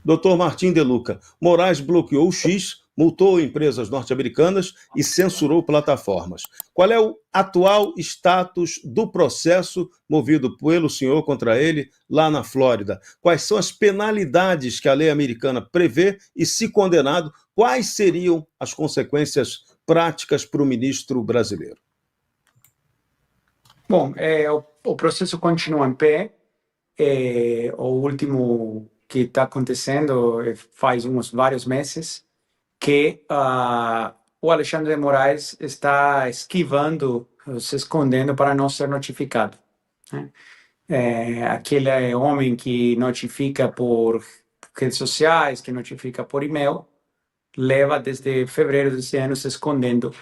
Dr. Martim De Luca, Moraes bloqueou o X, multou empresas norte-americanas e censurou plataformas. Qual é o atual status do processo movido pelo senhor contra ele lá na Flórida? Quais são as penalidades que a lei americana prevê e, se condenado, quais seriam as consequências práticas para o ministro brasileiro? Bom, o processo continua em pé. O último que está acontecendo faz vários meses que o Alexandre de Moraes está esquivando, se escondendo para não ser notificado, né? Aquele homem que notifica por redes sociais, que notifica por e-mail, leva desde fevereiro desse ano se escondendo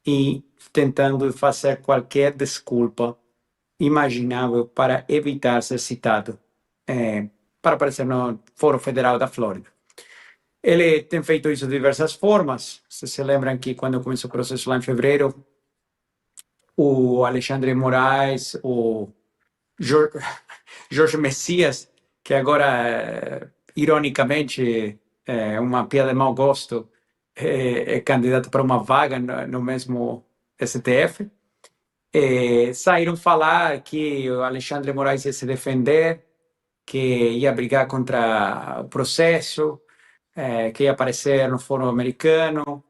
e tentando fazer qualquer desculpa imaginável para evitar ser citado para aparecer no Fórum Federal da Flórida. Ele tem feito isso de diversas formas. Vocês se lembram que quando começou o processo lá em fevereiro, o Alexandre Moraes, o Jorge Messias, que agora, ironicamente, é uma piada de mau gosto, é candidato para uma vaga no mesmo STF, saíram falar que o Alexandre Moraes ia se defender, que ia brigar contra o processo, que ia aparecer no Fórum Americano.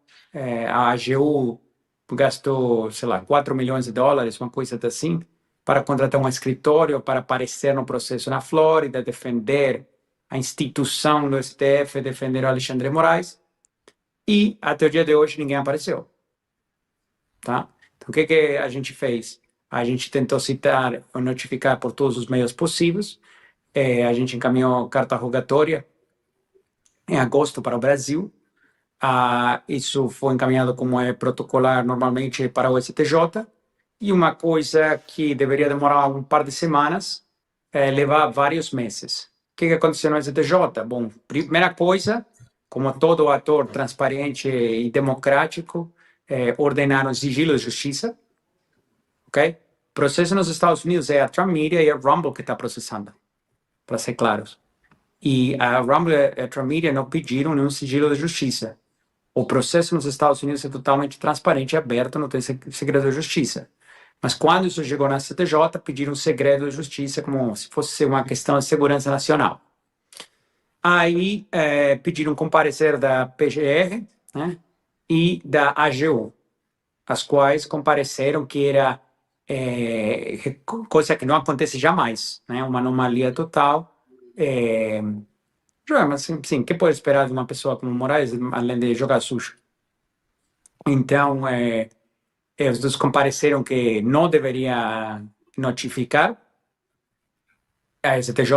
A AGU gastou, sei lá, 4 milhões de dólares, uma coisa assim, para contratar um escritório para aparecer no processo na Flórida, defender a instituição do STF, defender o Alexandre Moraes. E até o dia de hoje ninguém apareceu. Tá? Então, o que a gente fez? A gente tentou citar ou notificar por todos os meios possíveis. A gente encaminhou carta rogatória em agosto para o Brasil. Isso foi encaminhado como é protocolar normalmente para o STJ. E uma coisa que deveria demorar um par de semanas, levar vários meses. O que aconteceu no STJ? Bom, primeira coisa, como todo ator transparente e democrático, ordenaram sigilo de justiça. Ok? O processo nos Estados Unidos é a Trump Media e a Rumble que está processando, para ser claros. E a Rumble e a Trump Media não pediram nenhum sigilo de justiça. O processo nos Estados Unidos é totalmente transparente e aberto, não tem segredo de justiça. Mas quando isso chegou na CTJ, pediram segredo de justiça como se fosse uma questão de segurança nacional. Aí pediram comparecer da PGR, né, e da AGU, as quais compareceram que era coisa que não acontece jamais, né, uma anomalia total. Mas, sim, o que pode esperar de uma pessoa como Moraes, além de jogar sujo? Então, os dois compareceram que não deveria notificar a STJ,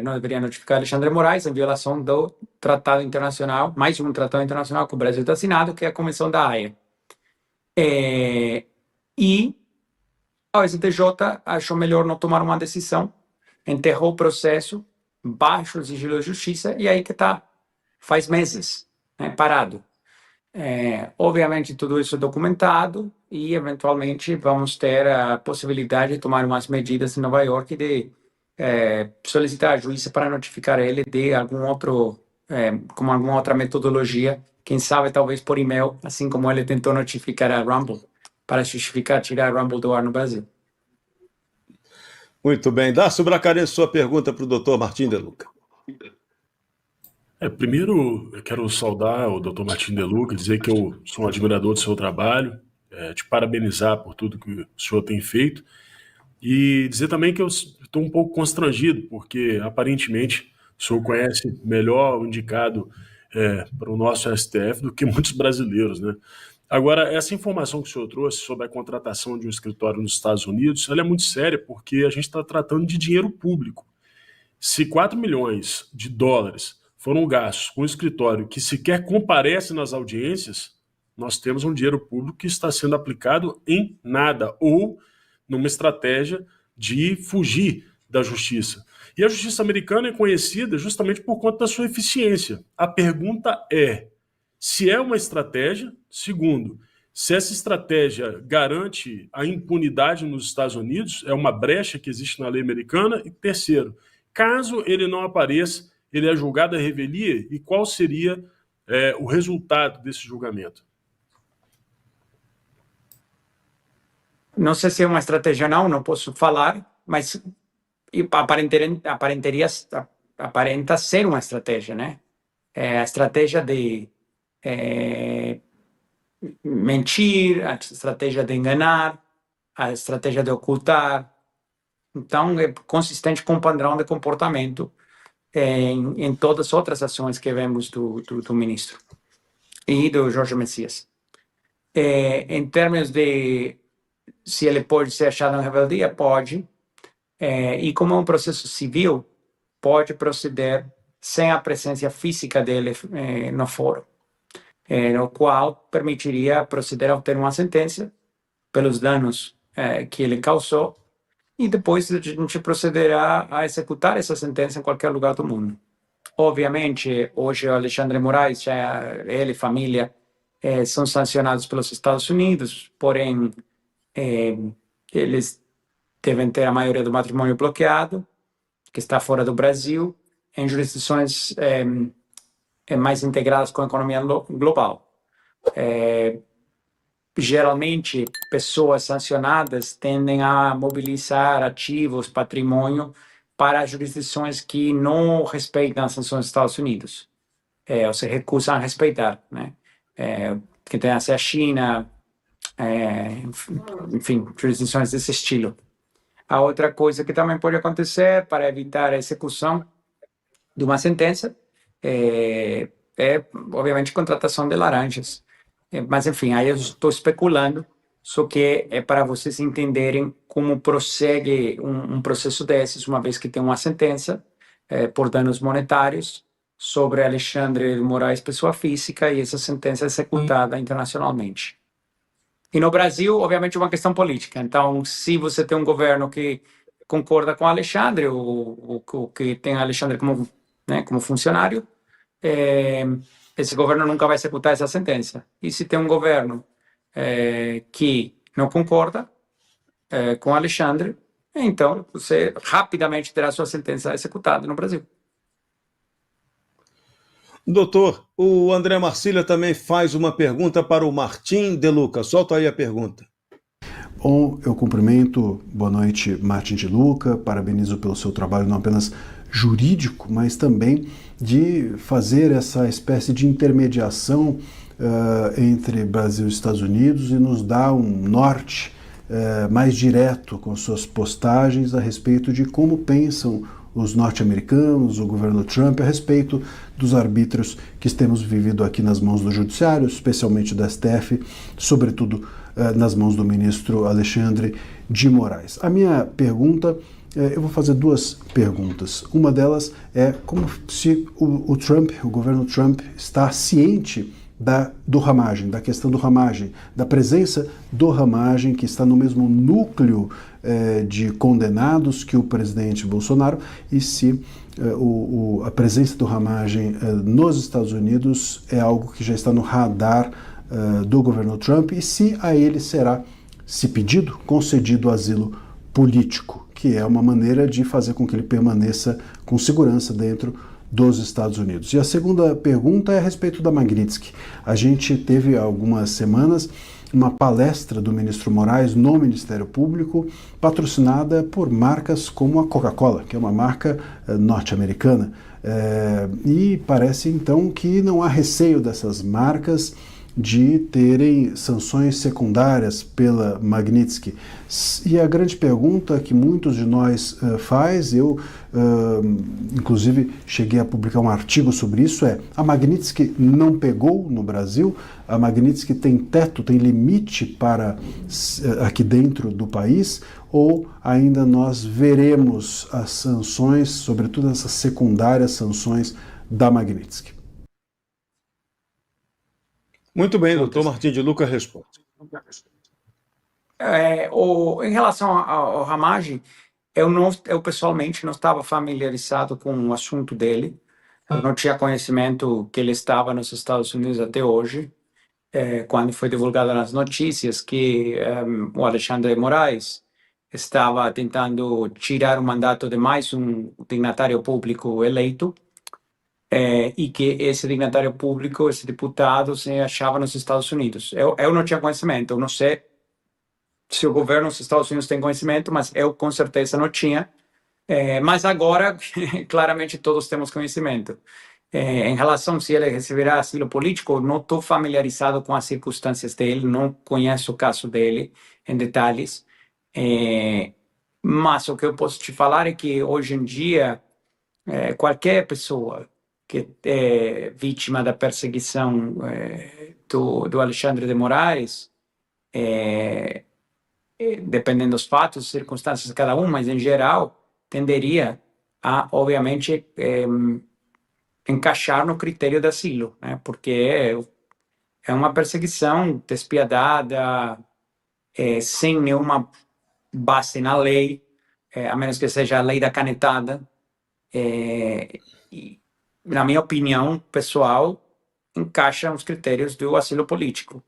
não deveria notificar Alexandre Moraes em violação do tratado internacional, mais um tratado internacional que o Brasil está assinado, que é a Convenção da Haia. E a STJ achou melhor não tomar uma decisão, enterrou o processo baixo o sigilo de justiça, e aí que está, faz meses, né, parado. Obviamente, tudo isso é documentado e, eventualmente, vamos ter a possibilidade de tomar umas medidas em Nova York de solicitar a juíza para notificar ele de com alguma outra metodologia, quem sabe, talvez por e-mail, assim como ele tentou notificar a Rumble, para justificar tirar a Rumble do ar no Brasil. Muito bem. Dácio Bracarense, sua pergunta para o doutor Martim De Luca. Primeiro, eu quero saudar o Dr. Martim De Luca, dizer que eu sou um admirador do seu trabalho, te parabenizar por tudo que o senhor tem feito e dizer também que eu estou um pouco constrangido, porque aparentemente o senhor conhece melhor o indicado para o nosso STF do que muitos brasileiros, né? Agora, essa informação que o senhor trouxe sobre a contratação de um escritório nos Estados Unidos, ela é muito séria, porque a gente está tratando de dinheiro público. Se 4 milhões de dólares foram gastos com um escritório que sequer comparece nas audiências, nós temos um dinheiro público que está sendo aplicado em nada, ou numa estratégia de fugir da justiça. E a justiça americana é conhecida justamente por conta da sua eficiência. A pergunta é se é uma estratégia, segundo, se essa estratégia garante a impunidade nos Estados Unidos, é uma brecha que existe na lei americana, e terceiro, caso ele não apareça ele é julgado à revelia e qual seria o resultado desse julgamento? Não sei se é uma estratégia ou não posso falar, mas aparenta ser uma estratégia, né? É a estratégia de mentir, a estratégia de enganar, a estratégia de ocultar. Então, é consistente com o padrão de comportamento em todas as outras ações que vemos do ministro e do Jorge Messias. Em termos de se ele pode ser achado em rebeldia, pode. E como é um processo civil, pode proceder sem a presença física dele no fórum, o qual permitiria proceder a obter uma sentença pelos danos que ele causou e depois a gente procederá a executar essa sentença em qualquer lugar do mundo. Obviamente, hoje o Alexandre Moraes, ele e família, são sancionados pelos Estados Unidos, porém, eles devem ter a maioria do patrimônio bloqueado, que está fora do Brasil, em jurisdições mais integradas com a economia global. Geralmente, pessoas sancionadas tendem a mobilizar ativos, patrimônio, para jurisdições que não respeitam as sanções dos Estados Unidos, ou se recusam a respeitar, né? Que tem a China, enfim, jurisdições desse estilo. A outra coisa que também pode acontecer para evitar a execução de uma sentença é obviamente, contratação de laranjas. Mas, enfim, aí eu estou especulando, só que é para vocês entenderem como prossegue um processo desses, uma vez que tem uma sentença por danos monetários sobre Alexandre de Moraes, pessoa física, e essa sentença é executada internacionalmente. E no Brasil, obviamente, é uma questão política. Então, se você tem um governo que concorda com Alexandre, ou que tem Alexandre como funcionário, esse governo nunca vai executar essa sentença. E se tem um governo que não concorda com Alexandre, então você rapidamente terá sua sentença executada no Brasil. Doutor, o André Marcília também faz uma pergunta para o Martim De Luca. Solta aí a pergunta. Bom, eu cumprimento, boa noite, Martim De Luca, parabenizo pelo seu trabalho não apenas jurídico, mas também de fazer essa espécie de intermediação entre Brasil e Estados Unidos e nos dar um norte mais direto com suas postagens a respeito de como pensam os norte-americanos, o governo Trump, a respeito dos arbítrios que temos vivido aqui nas mãos do Judiciário, especialmente do STF, sobretudo nas mãos do ministro Alexandre de Moraes. A minha pergunta, eu vou fazer duas perguntas. Uma delas é como se o Trump, o governo Trump, está ciente do ramagem, da questão do ramagem, da presença do ramagem que está no mesmo núcleo de condenados que o presidente Bolsonaro, e se a presença do ramagem nos Estados Unidos é algo que já está no radar do governo Trump, e se a ele será, se pedido, concedido asilo político, que é uma maneira de fazer com que ele permaneça com segurança dentro dos Estados Unidos. E a segunda pergunta é a respeito da Magnitsky. A gente teve há algumas semanas uma palestra do ministro Moraes no Ministério Público, patrocinada por marcas como a Coca-Cola, que é uma marca norte-americana. E parece então que não há receio dessas marcas de terem sanções secundárias pela Magnitsky. E a grande pergunta que muitos de nós eu inclusive cheguei a publicar um artigo sobre isso, a Magnitsky não pegou no Brasil? A Magnitsky tem teto, tem limite para aqui dentro do país? Ou ainda nós veremos as sanções, sobretudo essas secundárias sanções da Magnitsky? Muito bem, doutor Martim De Luca responde. Em relação ao ramagem, eu pessoalmente não estava familiarizado com o assunto dele. Eu não tinha conhecimento que ele estava nos Estados Unidos até hoje, quando foi divulgado nas notícias que o Alexandre de Moraes estava tentando tirar o mandato de mais um dignatário público eleito. e que esse dignatário público, esse deputado, se achava nos Estados Unidos. Eu não tinha conhecimento, eu não sei se o governo dos Estados Unidos tem conhecimento, mas eu com certeza não tinha. Mas agora, claramente, todos temos conhecimento. Em relação se ele receberá asilo político, não estou familiarizado com as circunstâncias dele, não conheço o caso dele em detalhes. Mas o que eu posso te falar é que hoje em dia, qualquer pessoa que é vítima da perseguição do Alexandre de Moraes, dependendo dos fatos, circunstâncias de cada um, mas em geral, tenderia a, obviamente, encaixar no critério de asilo, né? Porque é uma perseguição despiadada, sem nenhuma base na lei, a menos que seja a lei da canetada. E, na minha opinião pessoal, encaixa nos critérios do asilo político.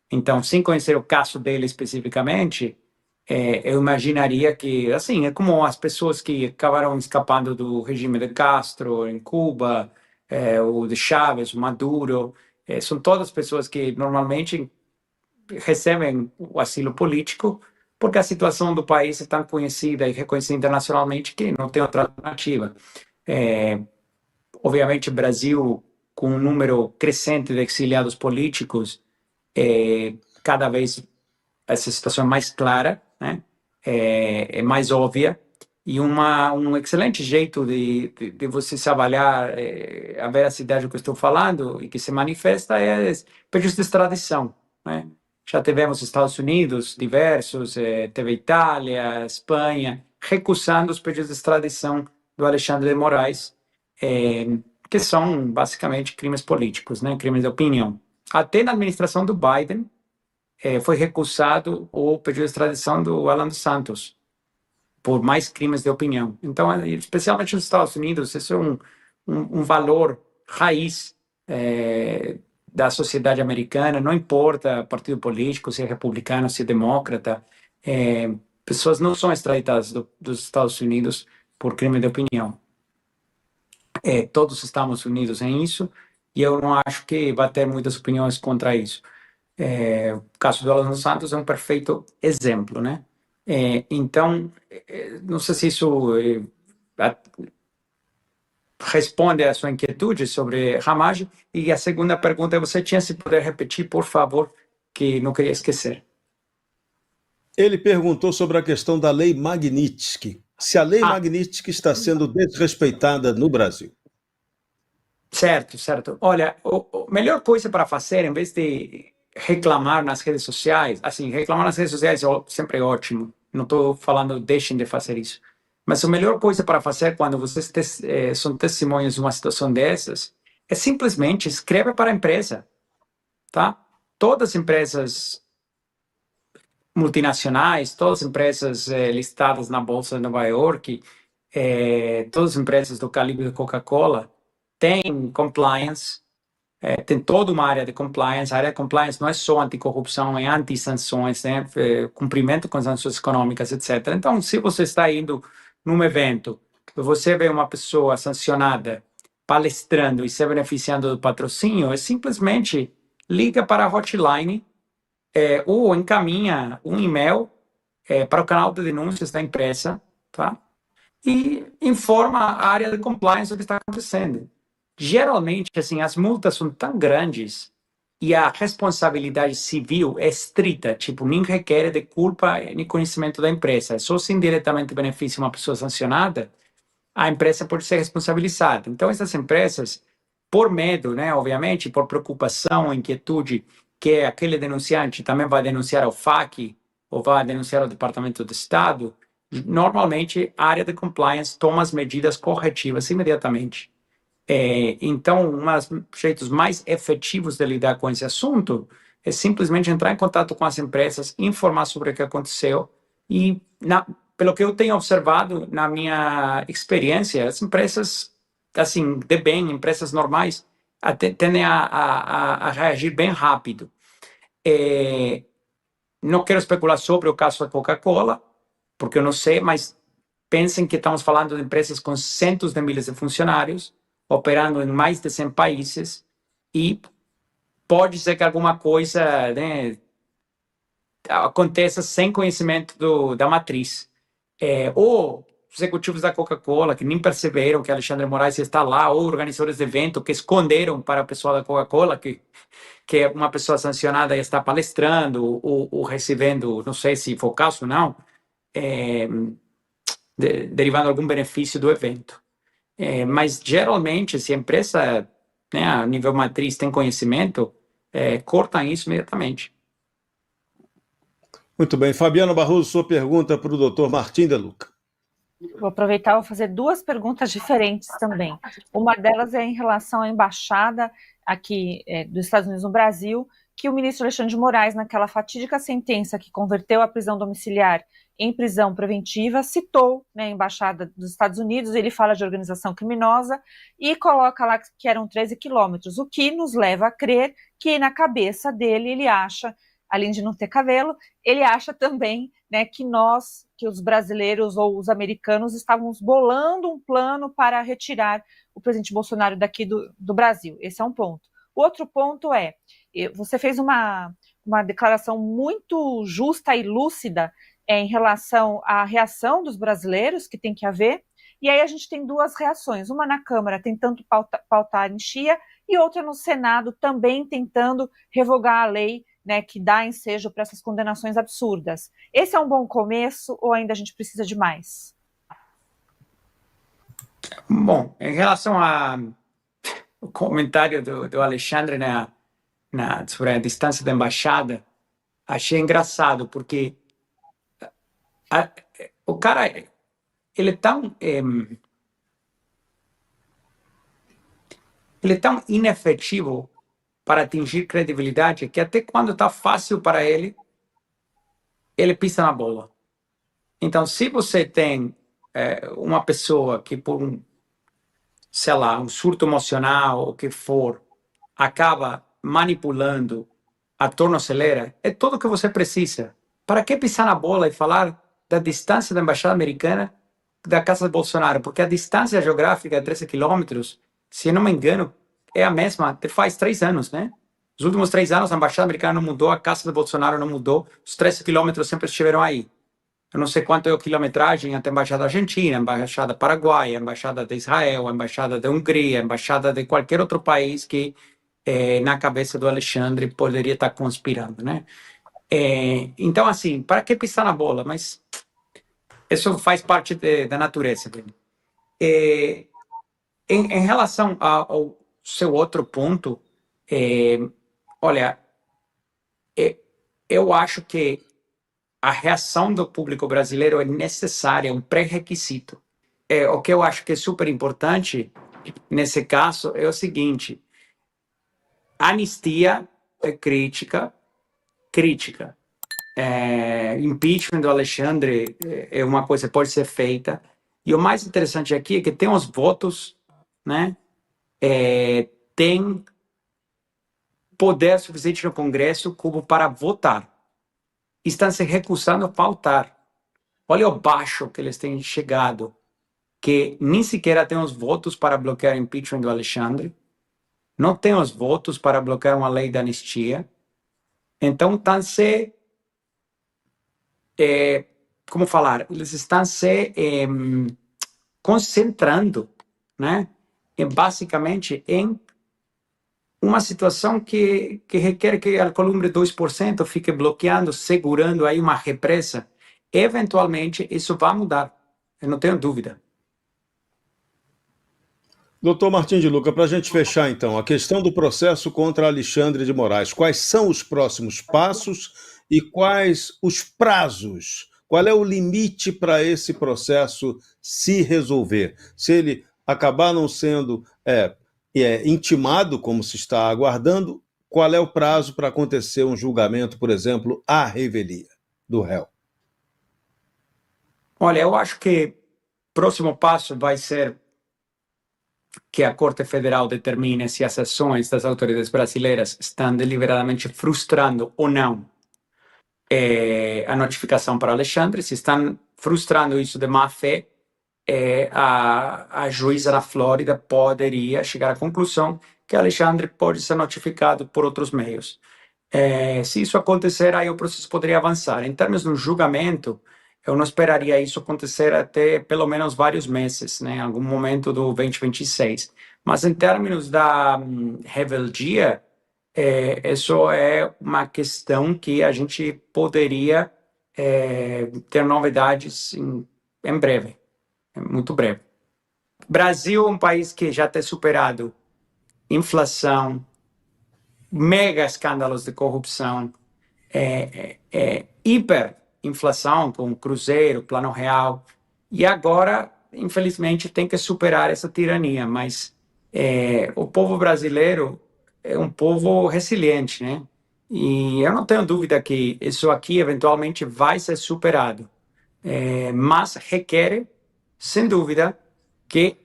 Então, sem conhecer o caso dele especificamente, eu imaginaria que, assim, é como as pessoas que acabaram escapando do regime de Castro em Cuba, o de Chávez, o Maduro, são todas pessoas que normalmente recebem o asilo político porque a situação do país é tão conhecida e reconhecida internacionalmente que não tem outra alternativa. Obviamente, o Brasil, com um número crescente de exiliados políticos, cada vez essa situação é mais clara, né? É mais óbvia, e um excelente jeito de você se avaliar a veracidade do que eu estou falando e que se manifesta é pedidos de extradição, né? Já tivemos Estados Unidos diversos, teve Itália, Espanha, recusando os pedidos de extradição do Alexandre de Moraes, que são basicamente crimes políticos, né? Crimes de opinião. Até na administração do Biden, foi recusado o pedido de extradição do Alan dos Santos por mais crimes de opinião. Então, especialmente nos Estados Unidos, isso é um valor raiz da sociedade americana, não importa partido político, se é republicano, se é democrata, pessoas não são extraditadas dos Estados Unidos por crime de opinião. Todos estamos unidos em isso, e eu não acho que vai ter muitas opiniões contra isso. O caso do Alan dos Santos é um perfeito exemplo, né? Então, não sei se isso responde à sua inquietude sobre Ramage. E a segunda pergunta, você tinha, se puder repetir, por favor, que não queria esquecer. Ele perguntou sobre a questão da lei Magnitsky. Se a lei Magnitsky está sendo desrespeitada no Brasil. Certo, certo. Olha, a melhor coisa para fazer, em vez de reclamar nas redes sociais, assim, reclamar nas redes sociais é sempre ótimo. Não estou falando deixem de fazer isso. Mas a melhor coisa para fazer quando vocês são testemunhas de uma situação dessas é simplesmente escreve para a empresa, tá? Todas as empresas multinacionais, todas as empresas listadas na Bolsa de Nova York, todas as empresas do calibre da Coca-Cola têm compliance, tem toda uma área de compliance. A área de compliance não é só anticorrupção, é anti-sanções, né? Cumprimento com sanções econômicas, etc. Então, se você está indo num evento, você vê uma pessoa sancionada palestrando e se beneficiando do patrocínio, simplesmente liga para a hotline ou encaminha um e-mail para o canal de denúncias da empresa, tá? E informa a área de compliance do que está acontecendo. Geralmente, assim, as multas são tão grandes e a responsabilidade civil é estrita, tipo, nem requer de culpa nem conhecimento da empresa. Só se indiretamente beneficia uma pessoa sancionada, a empresa pode ser responsabilizada. Então, essas empresas, por medo, né, obviamente, por preocupação, inquietude, que aquele denunciante também vai denunciar ao FAC ou vai denunciar ao Departamento de Estado, normalmente a área de compliance toma as medidas corretivas imediatamente. Então, um dos jeitos mais efetivos de lidar com esse assunto é simplesmente entrar em contato com as empresas, informar sobre o que aconteceu e, pelo que eu tenho observado na minha experiência, as empresas, assim, de bem, empresas normais, tendem a reagir bem rápido. Não quero especular sobre o caso da Coca-Cola, porque eu não sei, mas pensem que estamos falando de empresas com centos de milhares de funcionários, operando em mais de 100 países, e pode ser que alguma coisa, né, aconteça sem conhecimento da matriz. Ou os executivos da Coca-Cola que nem perceberam que Alexandre Moraes está lá, ou organizadores de evento que esconderam para o pessoal da Coca-Cola que uma pessoa sancionada está palestrando ou recebendo, não sei se foi o caso ou não, derivando algum benefício do evento. Mas, geralmente, se a empresa, né, a nível matriz tem conhecimento, cortam isso imediatamente. Muito bem. Fabiana Barroso, sua pergunta para o doutor Martim de Luca. Vou aproveitar e vou fazer duas perguntas diferentes também. Uma delas é em relação à embaixada aqui dos Estados Unidos no Brasil, que o ministro Alexandre de Moraes, naquela fatídica sentença que converteu a prisão domiciliar em prisão preventiva, citou, né, a embaixada dos Estados Unidos. Ele fala de organização criminosa e coloca lá que eram 13 quilômetros, o que nos leva a crer que na cabeça dele ele acha, além de não ter cabelo, ele acha também, né, que os brasileiros ou os americanos estávamos bolando um plano para retirar o presidente Bolsonaro daqui do Brasil. Esse é um ponto. O outro ponto é, você fez uma declaração muito justa e lúcida em relação à reação dos brasileiros, que tem que haver, e aí a gente tem duas reações, uma na Câmara tentando pautar a anistia e outra no Senado também tentando revogar a lei, né, que dá ensejo para essas condenações absurdas. Esse é um bom começo ou ainda a gente precisa de mais? Bom, em relação ao comentário do Alexandre sobre a distância da embaixada, achei engraçado, porque o cara, ele é tão inefetivo para atingir credibilidade que até quando está fácil para ele pisa na bola. Então, se você tem uma pessoa que por um surto emocional ou o que for, acaba manipulando a tornozeleira, é tudo o que você precisa. Para que pisar na bola e falar da distância da embaixada americana da casa de Bolsonaro? Porque a distância geográfica de 13 quilômetros, se eu não me engano, é a mesma, faz 3 anos, né? Os últimos 3 anos a embaixada americana não mudou, a casa de Bolsonaro não mudou, os 13 quilômetros sempre estiveram aí. Eu não sei quanto é a quilometragem até a embaixada argentina, a embaixada paraguaia, a embaixada de Israel, a embaixada da Hungria, a embaixada de qualquer outro país que na cabeça do Alexandre poderia estar conspirando, né? Então, assim, para que pisar na bola? Mas isso faz parte da natureza dele. Em relação ao seu outro ponto, olha, eu acho que a reação do público brasileiro é necessária, é um pré-requisito. O que eu acho que é super importante nesse caso é o seguinte: anistia é crítica. Impeachment do Alexandre é uma coisa que pode ser feita. E o mais interessante aqui é que tem os votos, né? Tem poder suficiente no Congresso como para votar. Estão se recusando a pautar. Olha o baixo que eles têm chegado, que nem sequer tem os votos para bloquear o impeachment do Alexandre, não tem os votos para bloquear uma lei da anistia. Então, estão se... como falar? Eles estão se concentrando, né? Basicamente em uma situação que requer que a Alcolumbre 2% fique bloqueando, segurando aí uma represa. Eventualmente, isso vai mudar. Eu não tenho dúvida. Doutor Martim de Luca, para a gente fechar, então, a questão do processo contra Alexandre de Moraes. Quais são os próximos passos e quais os prazos? Qual é o limite para esse processo se resolver? Se ele acabar não sendo intimado, como se está aguardando, qual é o prazo para acontecer um julgamento, por exemplo, à revelia do réu? Olha, eu acho que o próximo passo vai ser que a Corte Federal determine se as ações das autoridades brasileiras estão deliberadamente frustrando ou não a notificação para Alexandre. Se estão frustrando isso de má fé, a juíza na Flórida poderia chegar à conclusão que Alexandre pode ser notificado por outros meios. Se isso acontecer, aí o processo poderia avançar. Em termos do julgamento, eu não esperaria isso acontecer até pelo menos vários meses, né, em algum momento do 2026. Mas em termos da rebeldia, isso é uma questão que a gente poderia ter novidades em breve, muito breve. Brasil é um país que já tem superado inflação, mega escândalos de corrupção, hiperinflação com Cruzeiro, Plano Real, e agora, infelizmente, tem que superar essa tirania, mas o povo brasileiro é um povo resiliente, né? E eu não tenho dúvida que isso aqui eventualmente vai ser superado, mas requer, sem dúvida, que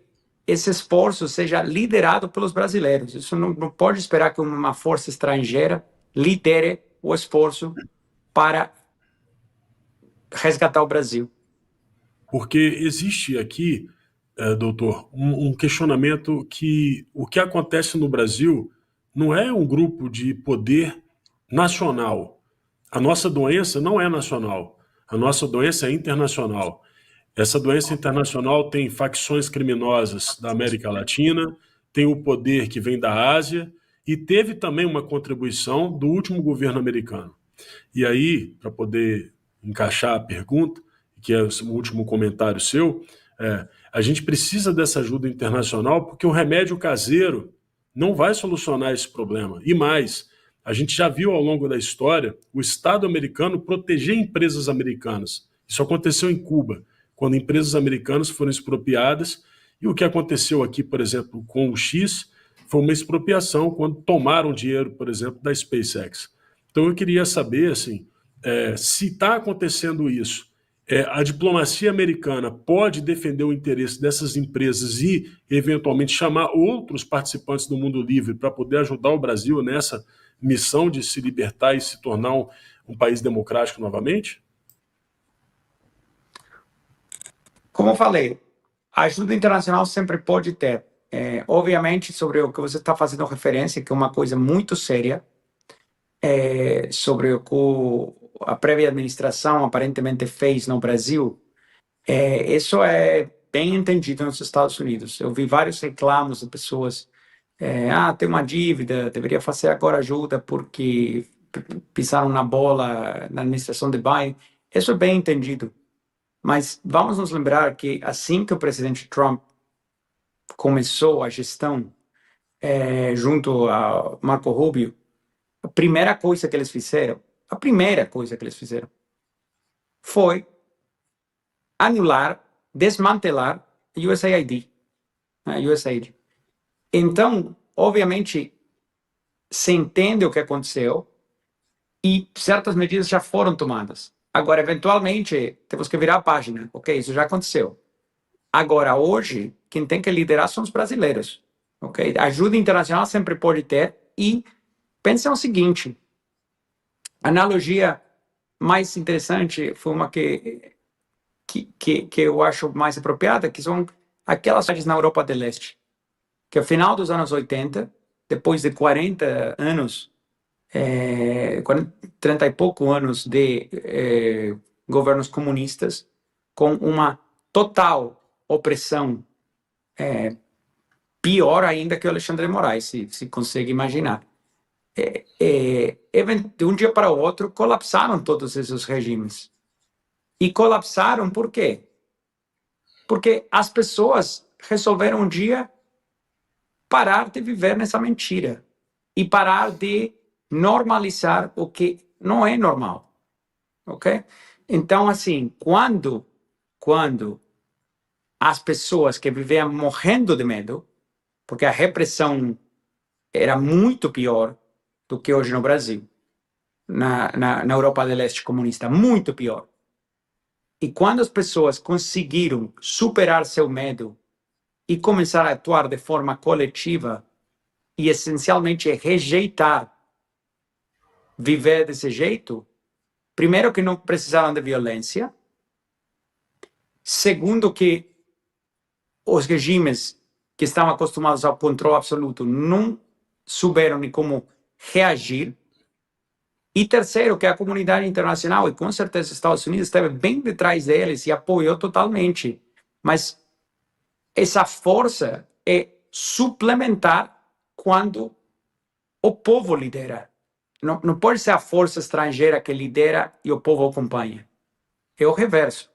esse esforço seja liderado pelos brasileiros. Isso não pode esperar que uma força estrangeira lidere o esforço para resgatar o Brasil. Porque existe aqui, doutor, um questionamento que o que acontece no Brasil não é um grupo de poder nacional. A nossa doença não é nacional. A nossa doença é internacional. Essa doença internacional tem facções criminosas da América Latina, tem o poder que vem da Ásia e teve também uma contribuição do último governo americano. E aí, para poder encaixar a pergunta, que é o último comentário seu, a gente precisa dessa ajuda internacional porque o remédio caseiro não vai solucionar esse problema. E mais, a gente já viu ao longo da história o Estado americano proteger empresas americanas. Isso aconteceu em Cuba, quando empresas americanas foram expropriadas, e o que aconteceu aqui, por exemplo, com o X, foi uma expropriação quando tomaram dinheiro, por exemplo, da SpaceX. Então eu queria saber, assim, se está acontecendo isso, a diplomacia americana pode defender o interesse dessas empresas e, eventualmente, chamar outros participantes do mundo livre para poder ajudar o Brasil nessa missão de se libertar e se tornar um país democrático novamente? Como eu falei, a ajuda internacional sempre pode ter. Obviamente, sobre o que você está fazendo referência, que é uma coisa muito séria, sobre o que a prévia administração aparentemente fez no Brasil, isso é bem entendido nos Estados Unidos. Eu vi vários reclamos de pessoas, tem uma dívida, deveria fazer agora ajuda porque pisaram na bola na administração de Biden. Isso é bem entendido. Mas vamos nos lembrar que assim que o presidente Trump começou a gestão junto a Marco Rubio, a primeira coisa que eles fizeram foi anular, desmantelar a USAID. Então, obviamente, se entende o que aconteceu e certas medidas já foram tomadas. Agora, eventualmente, temos que virar a página. Ok, isso já aconteceu. Agora, hoje, quem tem que liderar são os brasileiros. Ok? A ajuda internacional sempre pode ter. E pensem o seguinte, a analogia mais interessante foi uma que eu acho mais apropriada, que são aquelas cidades na Europa do Leste, que ao final dos anos 80, depois de 40 anos, 30 e pouco anos de governos comunistas, com uma total opressão, pior ainda que o Alexandre de Moraes, se consegue imaginar. De um dia para o outro, colapsaram todos esses regimes. E colapsaram por quê? Porque as pessoas resolveram um dia parar de viver nessa mentira e parar de normalizar o que não é normal, ok? Então, assim, quando as pessoas que viviam morrendo de medo, porque a repressão era muito pior do que hoje no Brasil, na Europa do Leste comunista, muito pior. E quando as pessoas conseguiram superar seu medo e começar a atuar de forma coletiva e essencialmente rejeitar viver desse jeito, primeiro que não precisaram de violência, segundo que os regimes que estão acostumados ao controle absoluto não souberam nem como reagir. E terceiro, que a comunidade internacional, e com certeza os Estados Unidos, esteve bem detrás deles e apoiou totalmente. Mas essa força é suplementar quando o povo lidera. Não pode ser a força estrangeira que lidera e o povo acompanha. É o reverso.